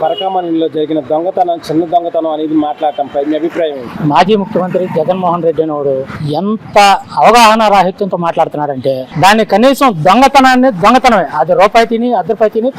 పరకామణిలో జరిగిన దొంగతనం, చిన్న దొంగతనం అనేది మాట్లాడటంపై మీ అభిప్రాయం ఏంటి? మాజీ ముఖ్యమంత్రి జగన్మోహన్ రెడ్డి అనేవాడు ఎంత అవగాహన రాహిత్యంతో మాట్లాడుతున్నాడంటే దాన్ని కనీసం దొంగతనమే, అది రూపాయి తిని అర్ధ రూపాయి తిని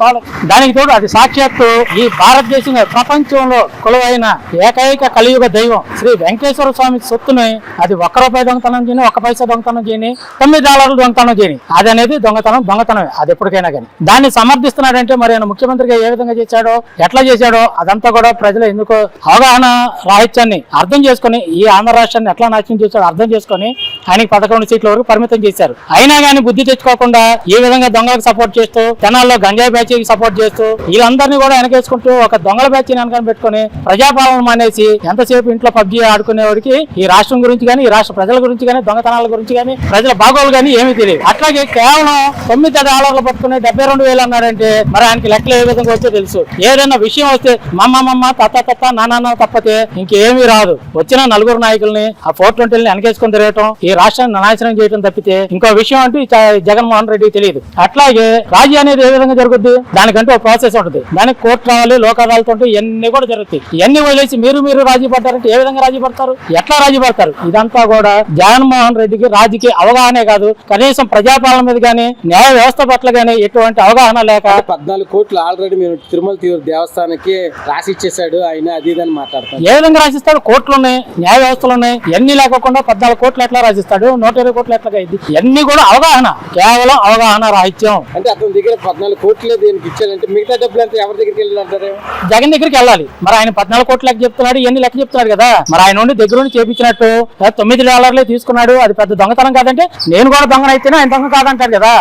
దానికి తోడు అది సాక్షాత్తు ఈ భారతదేశం ప్రపంచంలో కొలువైన ఏకైక కలియుగ దైవం శ్రీ వెంకటేశ్వర స్వామి సొత్తుని అది ₹1 దొంగతనం చేయని, $1 దొంగతనం చేయని, $9 దొంగతనం చేయని, అది అనేది దొంగతనమే అది ఎప్పటికైనా కానీ. దాన్ని సమర్థిస్తున్నాడంటే మరి ఆయన ముఖ్యమంత్రిగా ఏ విధంగా చేశాడో, ఎట్లా చేశాడో అదంతా కూడా ప్రజలు ఎందుకో అవగాహన రాహిత్యాన్ని అర్థం చేసుకుని ఈ ఆంధ్ర రాష్ట్రాన్ని ఎట్లా నాశనం చేశాడో అర్థం చేసుకుని ఆయనకి 11 సీట్ల వరకు పరిమితం చేశారు. అయినా కానీ బుద్ధి తెచ్చుకోకుండా ఈ విధంగా దొంగలకు సపోర్ట్ చేస్తూ, తెనాల్లో గంజాయి బ్యాచ్కి సపోర్ట్ చేస్తూ వీళ్ళందరినీ కూడా వెనకేసుకుంటూ ఒక దొంగల బ్యాచ్ వెనకాల పెట్టుకుని ప్రజాపాలన మానేసి ఎంతసేపు ఇంట్లో పబ్జీ ఆడుకునేవాడికి ఈ రాష్ట్రం గురించి కానీ, ఈ రాష్ట్ర ప్రజల గురించి కానీ, దొంగతనాల గురించి కానీ, ప్రజల బాగోలు కానీ ఏమీ తెలియదు. అట్లాగే కేవలం $9 పట్టుకుని 72,000 అన్నాడంటే మరి ఆయనకి లెక్కలు ఏ విధంగా వచ్చో తెలుసు. ఏదైనా విషయం వస్తే మమ్మ తత్త నాన్న తప్పతే ఇంకేమీ రాదు. వచ్చిన 4 నాయకుల్ని ఆ 420ని వెనకేసుకుని తిరగటం, ఈ రాష్ట్రాన్ని నాశనం చేయడం తప్పితే ఇంకో విషయం అంటూ జగన్మోహన్ రెడ్డికి తెలియదు. అట్లాగే రాజీ అనేది ఏ విధంగా జరుగుద్ది, దానికంటూ ఒక ప్రాసెస్ ఉంటుంది. దానికి కోర్టు రావాలి, లోక్ అదాలత్ ఉంటే ఇవన్నీ కూడా జరుగుతాయి. ఇవన్నీ వదిలేసి మీరు రాజీ పడ్డారంటే ఏ విధంగా రాజీ పడతారు, ఎట్లా రాజీ పడతారు? ఇదంతా కూడా జగన్మోహన్ రెడ్డికి రాజకీయ అవగాహనే కాదు, కనీసం ప్రజాపాలన మీద కానీ, న్యాయ వ్యవస్థ పట్ల కానీ ఎటువంటి అవగాహన లేక 14 కోట్లు ఆల్రెడీ మీరు తిరుమల దేవస్థానానికి రాసి ఇచ్చేసాడు ఆయన, అది అని మాట్లాడతారు. ఏ విధంగా రాసిస్తాడు? కోర్టులు ఉన్నాయి, న్యాయ వ్యవస్థలు ఉన్నాయి, ఇవన్నీ లేకుండా 14 కోట్లు ఎట్లా రాసిస్తాడు, 120 కోట్లు ఎట్లా అయింది? ఇవన్నీ కూడా అవగాహన, కేవలం అవగాహన రాహిత్యం. అంటే అతని దగ్గర 14 కోట్లే దీనికి ఇచ్చాడంటే మిగతా డబ్బులు అంతా ఎవరి దగ్గరికి వెళ్ళాలంటారు? జగన్ దగ్గరికి వెళ్ళాలి. మరి ఆయన 14 కోట్లు లెక్క చెప్తున్నాడు, ఇవన్నీ లెక్క చెప్తున్నాడు కదా. మరి ఆయన నుండి దగ్గర నుండి చేపించినట్టు $9 తీసుకున్నాడు, అది పెద్ద దొంగతనం కాదంటే నేను కూడా దొంగనైతేనే ఆయన దొంగ కాదంటాడు కదా.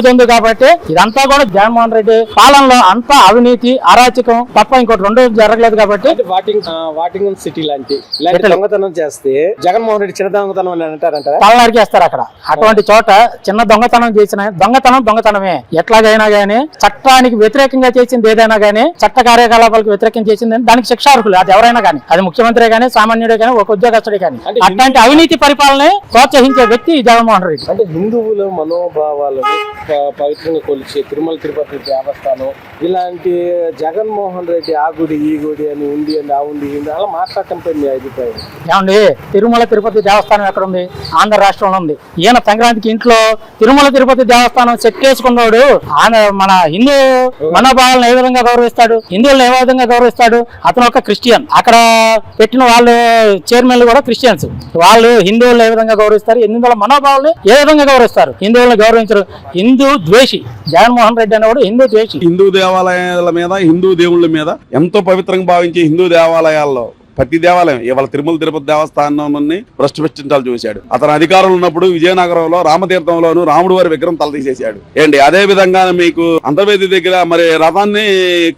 దొందు కాబట్టి ఇదంతా కూడా జగన్మోహన్ రెడ్డి పాలనలో అంతా అవినీతి, అరాచకం తప్ప ఇంకోటి రెండు జరగలేదు. కాబట్టి వాటింగ్ సిటీ లాంటి దొంగతనం చేస్తే జగన్మోహన్ రెడ్డి చిన్న దొంగతనం అని అంటారంట, తలనరికేస్తారు అక్కడ. అటువంటి చోట చిన్న దొంగతనం చేసిన దొంగతనమే. ఎట్లాగైనా గానీ చట్టానికి వ్యతిరేకంగా చేసింది ఏదైనా గానీ, చట్ట కార్యకలాపాలకు వ్యతిరేకంగా చేసింది దానికి శిక్షార్హులు. అది ఎవరైనా కానీ, అది ముఖ్యమంత్రి గానీ, సామాన్యుడే కానీ, ఒక ఉద్యోగస్తుడే కానీ. అట్లాంటి అవినీతి పరిపాలన ప్రోత్సహించే వ్యక్తి జగన్మోహన్ రెడ్డి. అంటే హిందువుల మనోభావాలను పవిత్రంగా కొలిచే తిరుమల తిరుపతి దేవస్థానం, ఇలాంటి జగన్మోహన్ రెడ్డి ఆ గుడి ఈ గుడి అని ఉంది అని ఆ ఉంది అలా మాట్లాడటంపై మీ అభిప్రాయం ఏమండి? తిరుమల తిరుపతి దేవస్థానం ఎక్కడ ఉంది? ఆంధ్ర రాష్ట్రంలో ఉంది. ఈయన సంక్రాంతికి ఇంట్లో తిరుమల తిరుపతి దేవస్థానం సెట్ చేసుకున్నాడు. మన హిందూ మనోభావాలను ఏ విధంగా గౌరవిస్తాడు, హిందువులను ఏ విధంగా గౌరవిస్తాడు? అతను ఒక క్రిస్టియన్. అక్కడ పెట్టిన వాళ్ళు చైర్మన్లు కూడా క్రిస్టియన్స్. వాళ్ళు హిందువులను ఏ విధంగా గౌరవిస్తారు, హిందువుల మనోభావాలను ఏ విధంగా గౌరవిస్తారు? హిందువులను గౌరవించరు. హిందూ ద్వేషి జగన్మోహన్ రెడ్డి అనేవాడు, హిందూ ద్వేషి. హిందూ దేవాలయాల మీద, హిందూ దేవుళ్ళ మీద ఎంతో పవిత్రంగా భావించే హిందూ దేవాలయాల్లో ప్రతి దేవాలయం ఇవాళ తిరుమల తిరుపతి దేవస్థానాన్ని భ్రష్టుపట్టించాలు చూశాడు. అతను అధికారంలో ఉన్నప్పుడు విజయనగరంలో రామతీర్థంలోను రాముడు వారి విగ్రహం తల తీసేశాడు. ఏంటి అదే విధంగా మీకు అంతర్వేది దగ్గర మరి రథాన్ని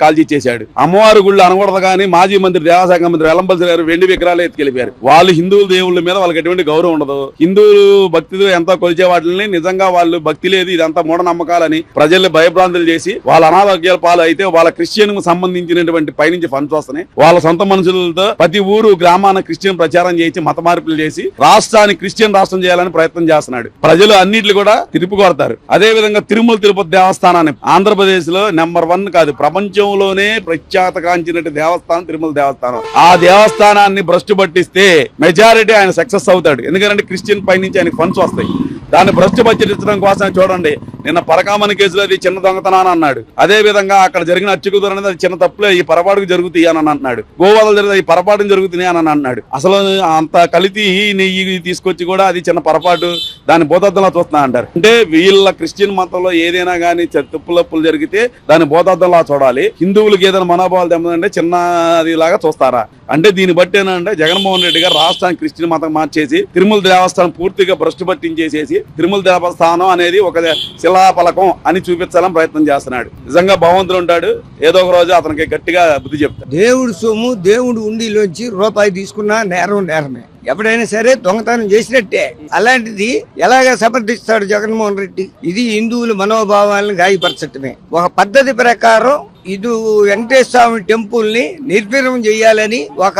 కాల్చిచ్చేశాడు. అమ్మవారి గుళ్ళు అనకూడదు కానీ మాజీ మంత్రి దేవశాఖ మంత్రి వెల్లంపల్లి గారు వెండి విగ్రహాలు ఎత్తుకెళ్ళిపోయారు. వాళ్ళు హిందువుల దేవుళ్ళ మీద వాళ్ళకి ఎటువంటి గౌరవం ఉండదు. హిందువులు భక్తితో ఎంతో కొలిచే వాటిని నిజంగా వాళ్ళు భక్తి లేదు, ఇదంతా మూఢనమ్మకాలని ప్రజల్ని భయభ్రాంతులు చేసి వాళ్ళ అనారోగ్యాల పాలు అయితే వాళ్ళ క్రిస్టియన్ కు సంబంధించినటువంటి పైనుంచి ఫండ్స్ వస్తున్నాయి. వాళ్ళ సొంత మనుషులతో ప్రతి ఊరు గ్రామాన క్రిస్టియన్ ప్రచారం చేసి మత మార్పులు చేసి రాష్ట్రాన్ని క్రిస్టియన్ రాష్ట్రం చేయాలని ప్రయత్నం చేస్తున్నాడు. ప్రజలు అన్నింటిని కూడా తిరుపు కొడతారు. అదే విధంగా తిరుమల తిరుపతి దేవస్థానాన్ని ఆంధ్రప్రదేశ్ లో నెంబర్ 1 కాదు, ప్రపంచంలోనే ప్రఖ్యాతగాంచినట్టు దేవస్థానం తిరుమల దేవస్థానం. ఆ దేవస్థానాన్ని భ్రష్టు పట్టిస్తే మెజారిటీ ఆయన సక్సెస్ అవుతాడు. ఎందుకంటే క్రిస్టియన్ పై నుంచి ఆయనకు ఫండ్స్ వస్తాయి. దాన్ని భ్రష్టు పట్టించడం కోసం చూడండి, నిన్న పరకామణి కేసులో అది చిన్న దొంగతనాన్ని అన్నాడు. అదే విధంగా అక్కడ జరిగిన అచ్చుకుదర అనేది అది చిన్న తప్పులే, ఈ పొరపాటుకు జరుగుతాయి అని అంటున్నాడు. గోవాలో జరిగితే ఈ పొరపాటు జరుగుతున్నాయి అని అన్నాడు. అసలు అంత కలిపి నెయ్యి తీసుకొచ్చి కూడా అది చిన్న పొరపాటు, దాన్ని భూతద్దంలో చూస్తున్నా అంటారు. అంటే వీళ్ళ క్రిస్టియన్ మతంలో ఏదైనా కానీ తప్పులు జరిగితే దాన్ని భూతద్దంలా చూడాలి. హిందువులకు ఏదైనా మనోభావాలు తెమ్మంటే చిన్నది లాగా చూస్తారా? అంటే దీన్ని బట్టి ఏంటంటే జగన్మోహన్ రెడ్డి గారు రాష్ట్రాన్ని క్రిస్టియన్ మతం మార్చేసి తిరుమల దేవస్థానం పూర్తిగా భ్రష్టు పట్టించేసేసి తిరుమల దేవస్థానం అనేది ఒక శిలాఫలకం అని చూపించాలని ప్రయత్నం చేస్తున్నాడు. నిజంగా భగవంతుడు ఉంటాడు, ఏదో ఒక రోజు అతనికి గట్టిగా బుద్ధి చెప్తాడు. దేవుడు సొమ్ము దేవుడు ఉండిలోంచి రూపాయి తీసుకున్నా నేరమే. ఎప్పుడైనా సరే దొంగతనం చేసినట్టే. అలాంటిది ఎలాగ సమర్థిస్తాడు జగన్మోహన్ రెడ్డి? ఇది హిందువుల మనోభావాలను గాయపరచటమే. ఒక పద్ధతి ప్రకారం ఇది వెంకటేశ్వర స్వామి టెంపుల్ ని నిర్వీర్యం చేయాలని ఒక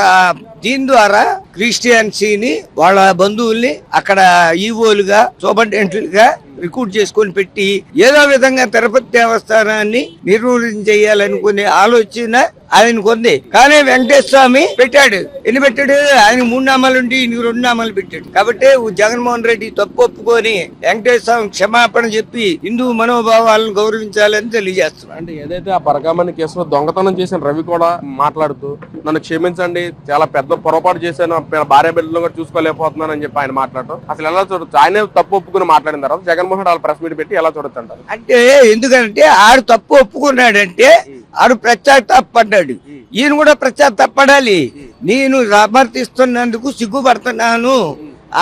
దీని ద్వారా క్రిస్టియన్సీని వాళ్ళ బంధువుల్ని అక్కడ ఈవోలుగా సూపరింటెండెంట్లుగా రిక్రూట్ చేసుకొని పెట్టి ఏదో విధంగా తిరుపతి దేవస్థానాన్ని నిర్మూలన చేయాలనుకునే ఆలోచన ఆయనకు ఉంది. కానీ వెంకటేశ్వర స్వామి పెట్టాడు. ఎన్ని పెట్టాడు? ఆయన 3 నామాలు ఉండి ఈయనకి 2 నామాలు పెట్టాడు. కాబట్టి జగన్మోహన్ రెడ్డి తప్పు ఒప్పుకొని వెంకటేశ్వర స్వామి క్షమాపణ చెప్పి హిందూ మనోభావాలను గౌరవించాలని తెలియజేస్తున్నాడు. అంటే ఏదైతే ఆ పరకామణి కేసులో దొంగతనం చేసిన రవి కూడా మాట్లాడుతూ నన్ను క్షమించండి, చాలా పెద్ద పొరపాటు చేశాను, భార్య బిడ్డలు కూడా చూసుకోలేకపోతున్నాను అని చెప్పి ఆయన మాట్లాడటం అసలు ఎలా చూడొచ్చు? ఆయనే తప్పు ఒప్పుకుని మాట్లాడిన తర్వాత జగన్మోహన్ రెడ్డి ప్రెస్ మీట్ పెట్టి ఎలా చూడొచ్చు అంటారు? అంటే ఎందుకంటే ఆడు తప్పు ఒప్పుకున్నాడంటే ఆడు పడ్డాడు. ఈయన కూడా పడాలి. నేను సమర్థిస్తున్నందుకు సిగ్గుపడుతున్నాను.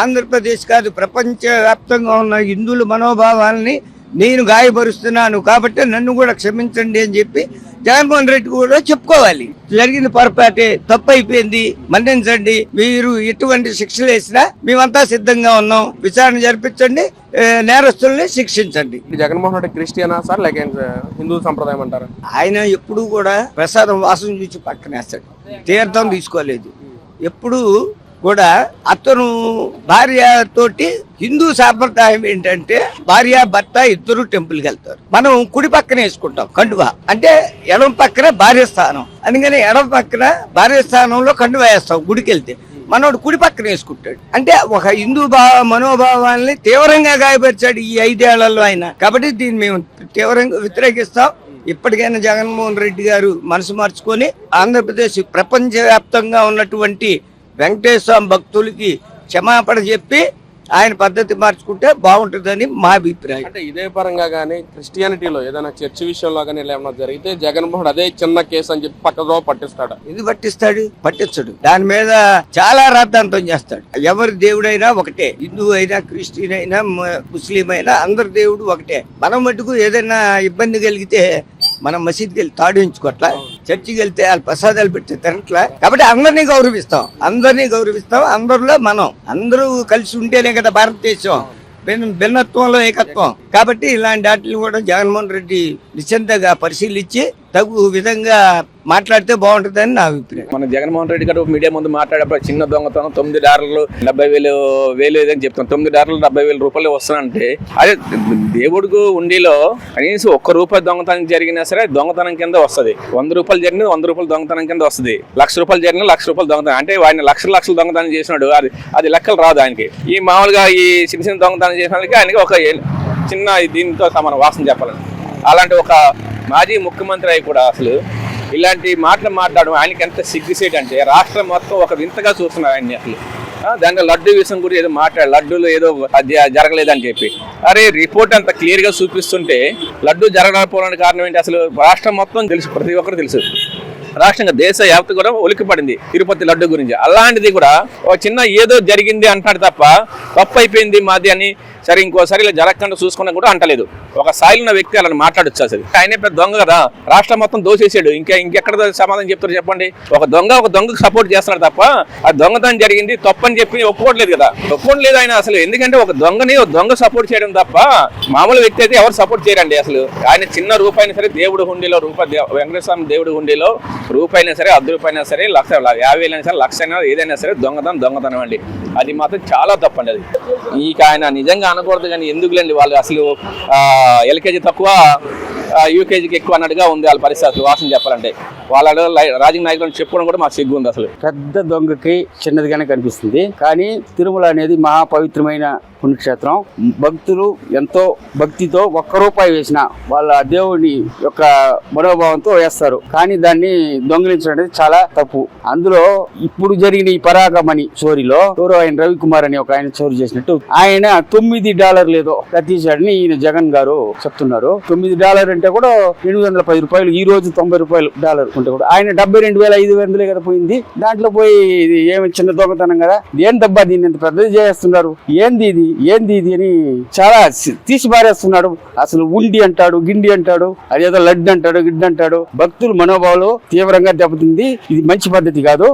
ఆంధ్రప్రదేశ్ కాదు, ప్రపంచ వ్యాప్తంగా ఉన్న హిందువుల మనోభావాలని నేను గాయపరుస్తున్నాను కాబట్టి నన్ను కూడా క్షమించండి అని చెప్పి జగన్మోహన్ రెడ్డి కూడా చెప్పుకోవాలి. జరిగిన పొరపాటే, తప్పు అయిపోయింది, మన్నించండి, మీరు ఎటువంటి శిక్షలు వేసినా మేమంతా సిద్ధంగా ఉన్నాం, విచారణ జరిపించండి, నేరస్తుల్ని శిక్షించండి. జగన్మోహన్ రెడ్డి క్రిస్టియనా సార్ లేక హిందూ సంప్రదాయం అంటారా? ఆయన ఎప్పుడు కూడా ప్రసాదం వాసన చూసి పక్కనేస్తాడు. తీర్థం తీసుకోలేదు. ఎప్పుడు కూడా అతను భార్య తోటి హిందూ సాంప్రదాయం ఏంటంటే భార్య భర్త ఇద్దరు టెంపుల్కి వెళ్తారు. మనం కుడి పక్కన వేసుకుంటాం కండువా, అంటే ఎడమ పక్కన భార్య స్థానం. అందుకని ఎడమ పక్కన భార్య స్థానంలో కండువా వేస్తాం. గుడికి వెళ్తే మనోడు కుడి పక్కన వేసుకుంటాడు. అంటే ఒక హిందూ మనోభావాల్ని తీవ్రంగా గాయపరిచాడు ఈ 5 ఏళ్లలో ఆయన. కాబట్టి దీన్ని మేము తీవ్రంగా వ్యతిరేకిస్తాం. ఇప్పటికైనా జగన్మోహన్ రెడ్డి గారు మనసు మార్చుకొని ఆంధ్రప్రదేశ్ ప్రపంచ వ్యాప్తంగా ఉన్నటువంటి వెంకటేశ్వర స్వామి భక్తులకి క్షమాపణ చెప్పి ఆయన పద్ధతి మార్చుకుంటే బాగుంటుందని మా అభిప్రాయం. అంటే ఇదే పరంగా కానీ క్రిస్టియానిటీలో ఏదైనా చర్చ్ విషయంలో కానీ ఏమైనా జరిగితే జగన్మోహన్ అదే చిన్న కేసు అని చెప్పి పక్కదో పట్టిస్తాడు. ఇది పట్టించడు. దాని మీద చాలా రాద్ధాంతం చేస్తాడు. ఎవరి దేవుడైనా ఒకటే, హిందూ అయినా క్రిస్టియన్ అయినా ముస్లిం అయినా అందరి దేవుడు ఒకటే. మనం మటుకు ఏదైనా ఇబ్బంది కలిగితే మనం మసీద్కి వెళ్ళి తాడించుకోవట్లా, చర్చికి వెళ్తే వాళ్ళు ప్రసాదాలు పెట్టి తినట్లా. కాబట్టి అందరినీ గౌరవిస్తాం. అందరిలో మనం అందరూ కలిసి ఉంటేనే కదా భారతదేశం. భిన్నత్వంలో ఏకత్వం. కాబట్టి ఇలాంటి వాటిని కూడా జగన్మోహన్ రెడ్డి నిశ్చింతగా పరిశీలించి తగు విధంగా మాట్లాడితే బాగుంటుందని నా అభిప్రాయం. మన జగన్మోహన్ రెడ్డి గారు మీడియా ముందు మాట్లాడేప్పుడు చిన్న దొంగతనం 9 డాలర్లు 70,000 ఏదని చెప్తాను. 9 డాలర్లు 70,000 రూపాయలు వస్తానంటే అదే దేవుడికి ఉండిలో కనీసం ₹1 దొంగతనం జరిగినా సరే దొంగతనం కింద వస్తుంది. 100 రూపాయలు జరిగిన ₹100 దొంగతనం కింద వస్తుంది. ₹1,00,000 జరిగిన ₹1,00,000 దొంగతనం. అంటే ఆయన లక్షలు దొంగతనం చేసినాడు. అది లెక్కలు రాదు ఆయనకి. ఈ మామూలుగా ఈ చిన్న దొంగతనం చేసిన వాళ్ళకి ఆయనకి ఒక చిన్న దీంతో సమానం వాసన చెప్పాలని. అలాంటి ఒక మాజీ ముఖ్యమంత్రి అయి కూడా అసలు ఇలాంటి మాటలు మాట్లాడడం ఆయనకి ఎంత సిగ్గుసేట్ అంటే రాష్ట్రం మొత్తం ఒక వింతగా చూస్తున్నారు ఆయన్ని. అసలు దాంట్లో లడ్డు విషయం గురించి ఏదో మాట్లాడు, లడ్డూలో ఏదో జరగలేదని చెప్పి. అరే రిపోర్ట్ అంత క్లియర్ గా చూపిస్తుంటే లడ్డు జరగకపోవడానికి కారణం ఏంటి? అసలు రాష్ట్రం మొత్తం తెలుసు, ప్రతి ఒక్కరు తెలుసు. రాష్ట్రంగా దేశ వ్యాప్తి కూడా ఉలిక్కిపడింది తిరుపతి లడ్డు గురించి. అలాంటిది కూడా ఒక చిన్న ఏదో జరిగింది అంటాడు తప్ప తప్పు అయిపోయింది మాది అని సరే ఇంకోసారి ఇలా జరగకుండా చూసుకున్నా కూడా అంటలేదు. ఒక స్థాయిలో ఉన్న వ్యక్తి అలా మాట్లాడొచ్చు. అసలు ఆయనే పెద్ద దొంగ కదా, రాష్ట్రం మొత్తం దోసేసాడు. ఇంకెక్కడ సమాధానం చెప్తారు చెప్పండి? ఒక దొంగకు సపోర్ట్ చేస్తున్నాడు తప్ప ఆ దొంగతనం జరిగింది తప్పని చెప్పి ఒప్పుకోవట్లేదు కదా. ఒప్పుకోవట్లేదు ఆయన అసలు. ఎందుకంటే ఒక దొంగ సపోర్ట్ చేయడం తప్ప మామూలు వ్యక్తి అయితే ఎవరు సపోర్ట్ చేయరండి. అసలు ఆయన చిన్న రూపాయినా సరే దేవుడి హుండీలో వెంకటేశ్వర స్వామి దేవుడి హుండీలో రూపాయినా సరే ₹10 సరే 50,000 సరే 1,00,000 ఏదైనా సరే దొంగతనం అండి. అది మాత్రం చాలా తప్పండి. అది ఇక ఆయన నిజంగా అనకూడదు కానీ ఎందుకులేండి, వాళ్ళు అసలు ఎల్కేజీ తక్కువ యూకేజీకి ఎక్కువ అన్నట్టుగా ఉంది వాళ్ళ పరిస్థితులు. వాసన చెప్పాలంటే వాళ్ళ రాజకీయ నాయకులను చెప్పుకోవడం కూడా మాకు సిగ్గు ఉంది. అసలు పెద్ద దొంగకి చిన్నదిగానే కనిపిస్తుంది. కానీ తిరుమల అనేది మహాపవిత్రమైన పుణ్యక్షేత్రం. భక్తులు ఎంతో భక్తితో ₹1 వేసినా వాళ్ళ దేవుని యొక్క మనోభావంతో వేస్తారు. కానీ దాన్ని దొంగిలించడం అనేది చాలా తప్పు. అందులో ఇప్పుడు జరిగిన ఈ పరాగమణి చోరీలో ఆయన రవికుమార్ అని ఒక ఆయన చోరీ చేసినట్టు ఆయన $9 ఏదో తీశాడని ఈయన జగన్ గారు చెప్తున్నారు. $9 అంటే కూడా $810. ఈ రోజు $90 ఉంటే కూడా ఆయన 72,500 కదా పోయింది. దాంట్లో పోయి ఇది ఏమి చిన్న దొంగతనం కదా, ఏం దబ్బా దీన్ని ఎంత పెద్దది చేస్తున్నాడు, ఏంది ఇది అని చాలా తీసి పారేస్తున్నాడు. అసలు ఉండి అంటాడు, గిండి అంటాడు, అదేదో లడ్డు అంటాడు, గిడ్డు అంటాడు. భక్తులు మనోభావాలు తీవ్రంగా దెబ్బతింది. ఇది మంచి పద్ధతి కాదు.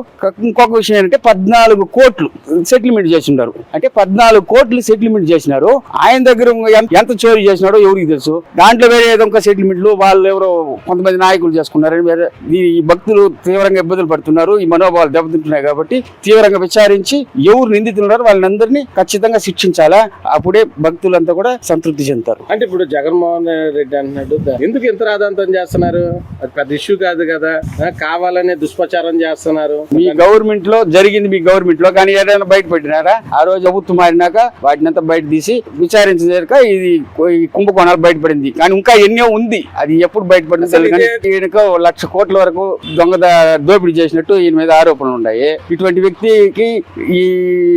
ఇంకొక విషయం ఏంటంటే 14 కోట్లు సెటిల్మెంట్ చేసి ఉన్నారు. అంటే 14 కోట్లు సెటిల్మెంట్ చేసినారు. ఆయన దగ్గర ఎంత చోరీ చేసినాడో ఎవరికి తెలుసు. దాంట్లో వేరే ఏదో సెటిల్మెంట్లు వాళ్ళు ఎవరో కొంతమంది నాయకులు చేసుకున్నారని వేరే ఈ భక్తులు తీవ్రంగా ఇబ్బందులు పడుతున్నారు, ఈ మనోభావాలు దెబ్బతింటున్నాయి కాబట్టి తీవ్రంగా విచారించి ఎవరు నిందితులున్నారో వాళ్ళందరినీ ఖచ్చితంగా శిక్షించాలా. అప్పుడే భక్తులంతా కూడా సంతృప్తి చెందుతారు. అంటే ఇప్పుడు జగన్మోహన్ రెడ్డి అంటున్నాడు ఎందుకు ఇంత రాదంతం చేస్తున్నారు, అది పెద్ద ఇష్యూ కాదు కదా, కావాలనే దుష్ప్రచారం చేస్తున్నారు. మీ గవర్నమెంట్ లో జరిగింది, మీ గవర్నమెంట్ లో కానీ ఏదైనా బయటపడినారా? ఆ రోజు ప్రభుత్వం మారినాక వాటిని అంతా బయట తీసి విచారించలేక ఇది కుంభకోణాలు బయటపడింది. కానీ ఇంకా ఎన్నో ఉంది, అది ఎప్పుడు బయటపడింది. ఈయనకు 1,00,000 కోట్ల వరకు దొంగ దోపిడీ చేసినట్టు ఈయన మీద ఆరోపణలు ఉన్నాయి. ఇటువంటి వ్యక్తికి ఈ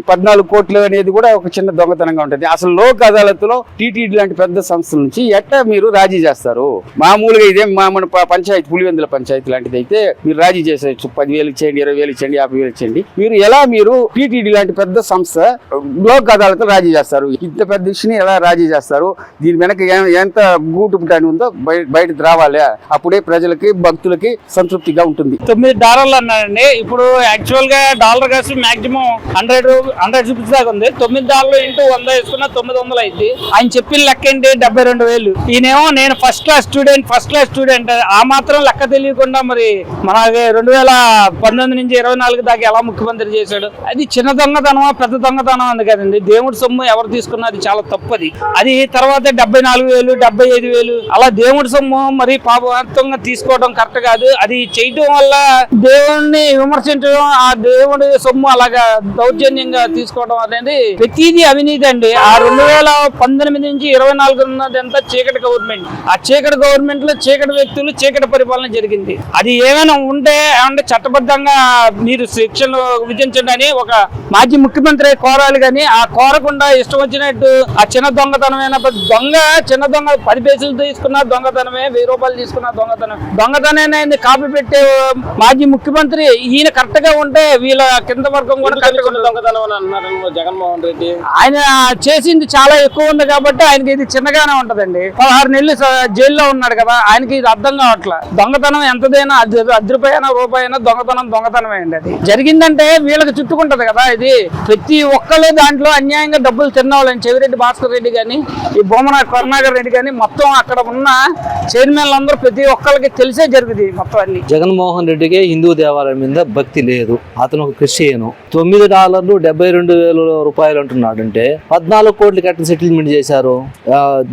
14 కోట్లు అనేది కూడా ఒక చిన్న దొంగతనంగా ఉంటుంది. అసలు లోక్ అదాలత్లో టీటీడీ లాంటి పెద్ద సంస్థల నుంచి ఎట్టా మీరు రాజీ చేస్తారు? మామూలుగా ఇదే మన పంచాయతీ పులివెందుల పంచాయతీ లాంటిది అయితే మీరు రాజీ చేసేయచ్చు. 10,000 ఇచ్చేయండి, 20,000 ఇచ్చేయండి, 50,000 ఇచ్చేయండి. మీరు టీటీడీ లాంటి పెద్ద సంస్థ లోక్ అదాలత్ రాజీ చేస్తారు? ఇంత పెద్ద ఇష్యూని ఎలా రాజీ చేస్తారు? దీని వెనక ఎంత గూటు పుటాని ఉందో బయటకు రావాలి. అప్పుడే ప్రజలకి భక్తులకి సంతృప్తిగా ఉంటుంది. $9 అన్నాడండి. ఇప్పుడు యాక్చువల్ గా డాలర్ కాస్ట్ మాక్సిమం 100 రూపీస్ దాకా ఉంది. $9 ఇంటూ 100 వేసుకున్నా 900 అయింది. ఆయన చెప్పిన లెక్క ఏంటి? 72,000. ఈయనేమో నేను ఫస్ట్ క్లాస్ స్టూడెంట్ ఆ మాత్రం లెక్క తెలియకుండా మరి మన 2019 నుంచి 24 దాకా ఎలా ముఖ్యమంత్రి చేశాడు? అది చిన్న దొంగతనమా పెద్ద దొంగతనం అంది కదండి. దేవుడి సొమ్ము ఎవరు తీసుకున్నా అది చాలా తప్పది. అది తర్వాత 74,000 75,000 అలా దేవుడి సొమ్ము మరి పాపంగా తీసుకోవడం కరెక్ట్ కాదు. అది చేయటం వల్ల దేవుణ్ణి విమర్శించడం, ఆ దేవుడి సొమ్ము అలాగా దౌర్జన్యంగా తీసుకోవడం అనేది ప్రతిదీ అవినీతి అండి. ఆ 2019 నుంచి 24 ఉన్నదంతా చీకటి గవర్నమెంట్. ఆ చీకటి గవర్నమెంట్ లో చీకటి వ్యక్తులు చీకటి పరిపాలన జరిగింది. అది ఏమైనా ఉంటే చట్టబద్ధంగా మీరు శిక్షలు విధించండి అని ఒక మాజీ ముఖ్యమంత్రి కోరాలి. కానీ ఆ కోరకుండా ఇష్టం వచ్చినట్టు ఆ చిన్న దొంగతనమైన చిన్న దొంగ 10 పైసలు తీసుకున్న దొంగతనమే, 1000 రూపాయలు తీసుకున్న దొంగతనాన్ని కాపీ పెట్టే మాజీ ముఖ్యమంత్రి ఈయన కరెక్ట్ గా ఉంటే వీళ్ళ కింద వర్గం కూడా కరెక్ట్ గా దొంగతనం అని అన్నారు జగన్మోహన్ రెడ్డి. ఆయన చేసింది చాలా ఎక్కువ ఉంది కాబట్టి ఆయనకి ఇది చిన్నగానే ఉంటదండి. 16 నెలలు జైల్లో ఉన్నాడు కదా, ఆయనకి ఇది అర్థం కావట్లా. దొంగతనం ఎంతదైనా ₹10 దొంగతనమే అండి. అది జరిగిందంటే వీళ్ళకి చుట్టుకుంటది కదా. ఇది ప్రతి ఒక్కరు దాంట్లో అన్యాయంగా డబ్బులు తిన్నవాళ్ళని చెవిరెడ్డి భాస్కర్ రెడ్డి గాని, ఈ బొమ్మన కరుణాకర్ రెడ్డి గాని, మొత్తం అక్కడ ఉన్న చైర్మన్లు అందరూ ప్రతి ఒక్కరికి తెలిసే జరుగుతుంది మొత్తం అన్ని. జగన్మోహన్ రెడ్డికి హిందూ దేవాలయం మీద భక్తి లేదు. అతను ఒక క్రిస్టియను. $9.72 అంటున్నాడు. అంటే 14 కోట్లు కట్టిన సెటిల్మెంట్ చేశారు.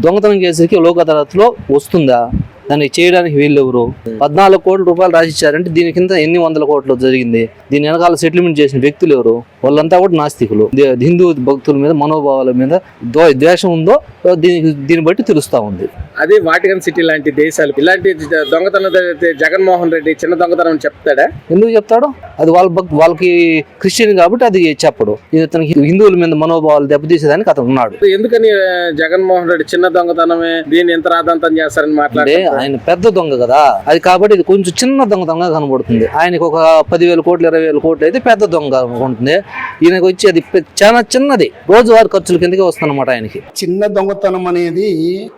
దొంగతనం కేసుకి లోక్ అదాలత్లో వస్తుందా? దాన్ని చేయడానికి వీళ్ళెవరు? 14 కోట్ల రూపాయలు రాసిచ్చారంటే దీని కింద ఎన్ని వందల కోట్లు జరిగింది? దీని వెనకాల సెటిల్మెంట్ చేసిన వ్యక్తులు ఎవరు? వాళ్ళంతా కూడా నాస్తికులు. హిందూ భక్తుల మీద మనోభావాల మీద ద్వేషం ఉందో దీన్ని బట్టి తెలుస్తా ఉంది. అదే వాటికన్ సిటీ లాంటి దేశాలు ఇలాంటి దొంగతనం జగన్మోహన్ రెడ్డి చిన్న దొంగతనం చెప్తాడా? ఎందుకు చెప్తాడు? అది వాళ్ళకి క్రిస్టియన్ కాబట్టి అది చెప్పడు. ఇతనికి హిందువుల మీద మనోభావాలు దెబ్బతీసేదానికి అతను ఉన్నాడు. ఎందుకని జగన్మోహన్ రెడ్డి చిన్న దొంగతనమే దీన్ని ఎంత రాదంతం చేస్తారని మాట్లాడే? ఆయన పెద్ద దొంగ కదా, అది కాబట్టి ఇది కొంచెం చిన్న దొంగతనంగా కనబడుతుంది. ఆయనకు ఒక 10,000 కోట్లు 20,000 కోట్లు అయితే పెద్ద దొంగ ఉంటుంది. ఈయనకు వచ్చి అది చాలా చిన్నది, రోజువారీ ఖర్చుల కిందకే వస్తుందన్నమాట ఆయనకి. చిన్న దొంగతనం అనేది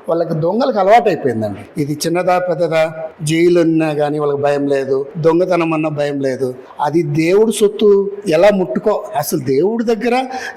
వాళ్ళకి దొంగలకు అలవాటు అయిపోయిందండి. ఇది చిన్నదా పెద్దదా, జైలు ఉన్నా కానీ వాళ్ళకి భయం లేదు, దొంగతనం అన్న భయం లేదు. అది దేవుడు సొత్తు ఎలా ముట్టుకో, అసలు దేవుడి దగ్గర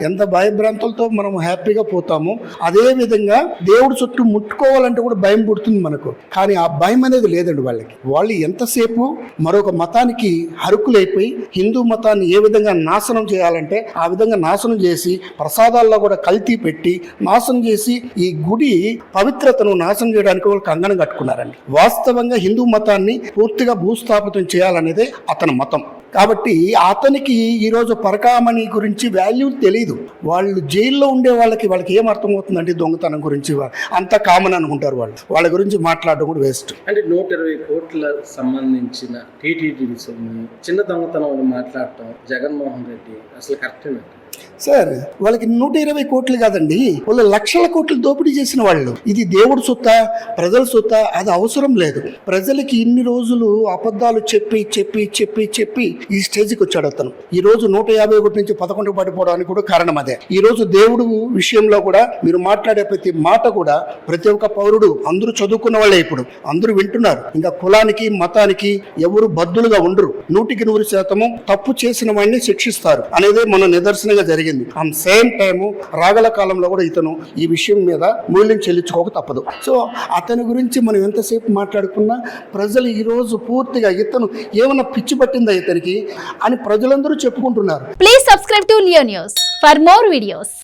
ఎంత భయభ్రాంతులతో మనం హ్యాపీగా పోతాము, అదే విధంగా దేవుడి సొత్తు ముట్టుకోవాలంటే కూడా భయం పుడుతుంది మనకు. కానీ ఆ భయం అనేది లేదండి వాళ్ళకి. వాళ్ళు ఎంతసేపు మరొక మతానికి హరుకులైపోయి హిందూ మతాన్ని ఏ విధంగా నాశనం చేయాలంటే ఆ విధంగా నాశనం చేసి, ప్రసాదాల్లో కూడా కల్తీ పెట్టి నాశనం చేసి ఈ గుడి పవిత్రతను నాశనం చేయడానికి వాళ్ళు కంగణం కట్టుకున్నారండి. వాస్తవంగా హిందూ మతాన్ని పూర్తిగా భూస్థాపితం చేయాలనేదే అతని మతం. కాబట్టి అతనికి ఈరోజు పరకామణి గురించి వాల్యూ తెలియదు. వాళ్ళు జైల్లో ఉండే వాళ్ళకి ఏం అర్థమవుతుందండి దొంగతనం గురించి? అంత కామన్ అనుకుంటారు వాళ్ళు. వాళ్ళ గురించి మాట్లాడడం కూడా వేస్ట్. అంటే 120 కోట్ల సంబంధించిన టీటీడీ చిన్న దొంగతనం మాట్లాడటం జగన్మోహన్ రెడ్డి అసలు కరెక్ట్ సార్? వాళ్ళకి 120 కోట్లు కాదండి, వాళ్ళు లక్షల కోట్లు దోపిడీ చేసిన వాళ్ళు. ఇది దేవుడి సొత్తా ప్రజల సొత్తా? అది అవసరం లేదు. ప్రజలకి ఇన్ని రోజులు అబద్ధాలు చెప్పి చెప్పి చెప్పి చెప్పి ఈ స్టేజ్కి వచ్చాడు అతను. ఈ రోజు 151 నుంచి 11 పడిపోవడానికి కూడా కారణం అదే. ఈ రోజు దేవుడు విషయంలో కూడా మీరు మాట్లాడే ప్రతి మాట కూడా ప్రతి ఒక్క పౌరుడు అందరూ చదువుకున్న వాళ్ళే, ఇప్పుడు అందరూ వింటున్నారు. ఇంకా కులానికి మతానికి ఎవరు బద్దులుగా ఉండరు. 100% తప్పు చేసిన వాడిని శిక్షిస్తారు అనేది మన నిదర్శనంగా జరిగింది. ఆ సేమ్ టైము రాగల కాలంలో కూడా ఇతను ఈ విషయం మీద మూల్యం చెల్లించుకోక తప్పదు. సో అతని గురించి మనం ఎంతసేపు మాట్లాడుకున్నా ప్రజలు ఈ రోజు పూర్తిగా ఇతను ఏమన్నా పిచ్చి పట్టిందా ఇతనికి అని ప్రజలందరూ చెప్పుకుంటున్నారు. Please subscribe to Leo news for more videos.